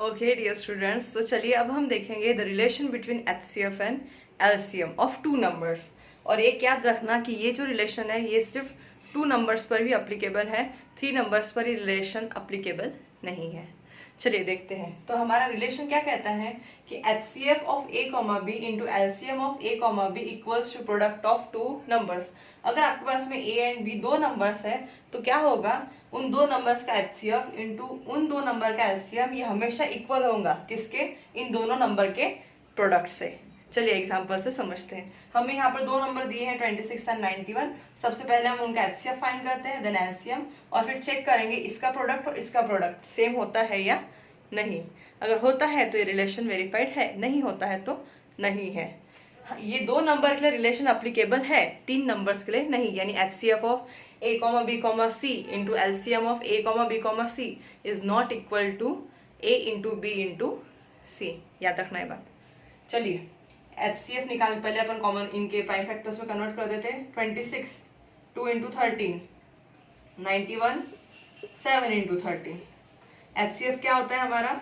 Okay dear students, तो चलिए अब हम देखेंगे the relation between HCF and LCM of two numbers. और एक याद रखना कि ये जो रिलेशन है ये सिर्फ 2 नंबर्स पर भी अप्लीकेबल है, 3 नंबर्स पर ये रिलेशन अप्लीकेबल नहीं है। चलिए देखते हैं। तो हमारा रिलेशन क्या कहता है कि HCF of A, B into LCM of A, B equals to product of 2 numbers. अगर आपके पास में A एंड B 2 नंबर्स है तो क्या होगा, उन 2 नंबर्स का HCF इंटू उन 2 नंबर का LCM ये हमेशा इक्वल होगा किसके, इन दोनों नंबर के प्रोडक्ट से। चलिए एग्जांपल से समझते हैं। हमें यहाँ पर 2 नंबर दिए हैं 26 एंड 91। सबसे पहले हम उनका HCF फाइंड करते हैं, देन LCM, और फिर चेक करेंगे इसका प्रोडक्ट और इसका प्रोडक्ट सेम होता है या नहीं। अगर होता है तो ये रिलेशन वेरीफाइड है, नहीं होता है तो नहीं है। ये 2 नंबर के लिए रिलेशन अप्लीकेबल है, 3 नंबर्स के लिए नहीं। यानी HCF of A, B, C into LCM of A, B, C is not equal to A into B into C। याद रखना है बात। चलिए HCF निकाल, पहले अपन कॉमन इनके प्राइम फैक्टर्स में कन्वर्ट कर देते हैं। 26 2 इंटू 13, 91 7 इंटू 13। HCF क्या होता है हमारा,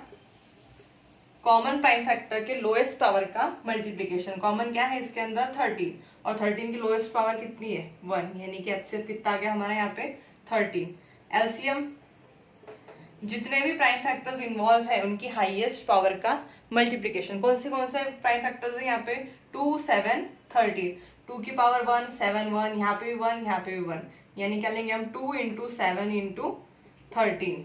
कॉमन प्राइम फैक्टर के लोएस्ट पावर का मल्टीप्लीकेशन। कॉमन क्या है इसके अंदर 13, और 13 की लोएस्ट पावर कितनी है 1, यानी कि HCF कितना आ गया हमारा यहाँ पे 13। LCM जितने भी प्राइम फैक्टर्स इन्वॉल्व है उनकी हाईएस्ट पावर का मल्टीप्लीकेशन। कौन से प्राइम फैक्टर्स है यहाँ पे 2 7 13, 2 की पावर 1 7 1, यहाँ पे भी 1, यहाँ पे भी 1, यानी क्या लेंगे हम 2 इंटू 7 इंटू 13,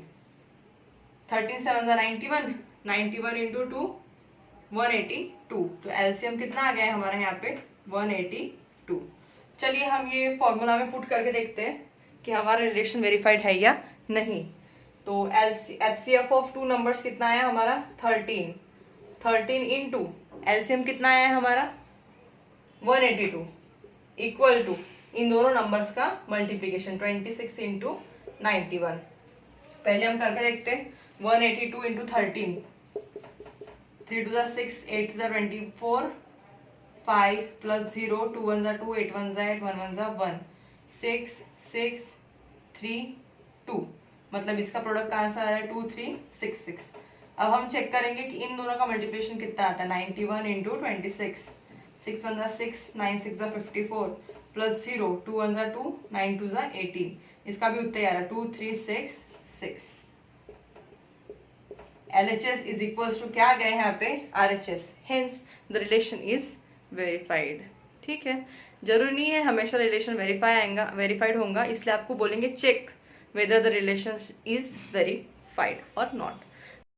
13 7 91, 91 इंटू 2 182। तो LCM कितना आ गया है हमारा यहाँ पे 182। चलिए हम ये फॉर्मूला में पुट करके देखते हैं कि हमारा रिलेशन वेरीफाइड है या नहीं। तो HCF ऑफ 2 नंबर्स कितना आया हमारा 13, 13 इंटू LCM कितना आया है हमारा 182 इक्वल टू इन दोनों नंबर्स का मल्टीप्लीकेशन 26 इंटू 91। पहले हम करके देखते हैं। 182 इंटू 13, 3 2 6, 8 24, 5 प्लस 0, 2 1 2, 8 1 8, 1 1 1, 6 6 3 2, मतलब इसका प्रोडक्ट कहाँ से आ रहा है 2 3 6 6। अब हम चेक करेंगे कि इन दोनों का मल्टीप्लिकेशन कितना आता है 91 इंटू 26, 6 1 6, 9 6 54, प्लस 0, 2 1 2, 9 2 18, इसका भी उत्तर आ रहा है 2 3 6 6। LHS इज इक्वल्स टू क्या गए यहाँ पे RHS, hence the relation is verified. ठीक है, जरूरी नहीं है हमेशा रिलेशन वेरीफाइड होगा, इसलिए आपको बोलेंगे check whether the relation is verified or not।